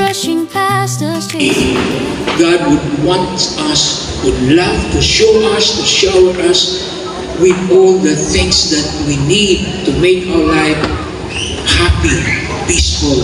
rushing past us, chasing. God would want us, would love to shower us with all the things that we need to make our life happy, peaceful,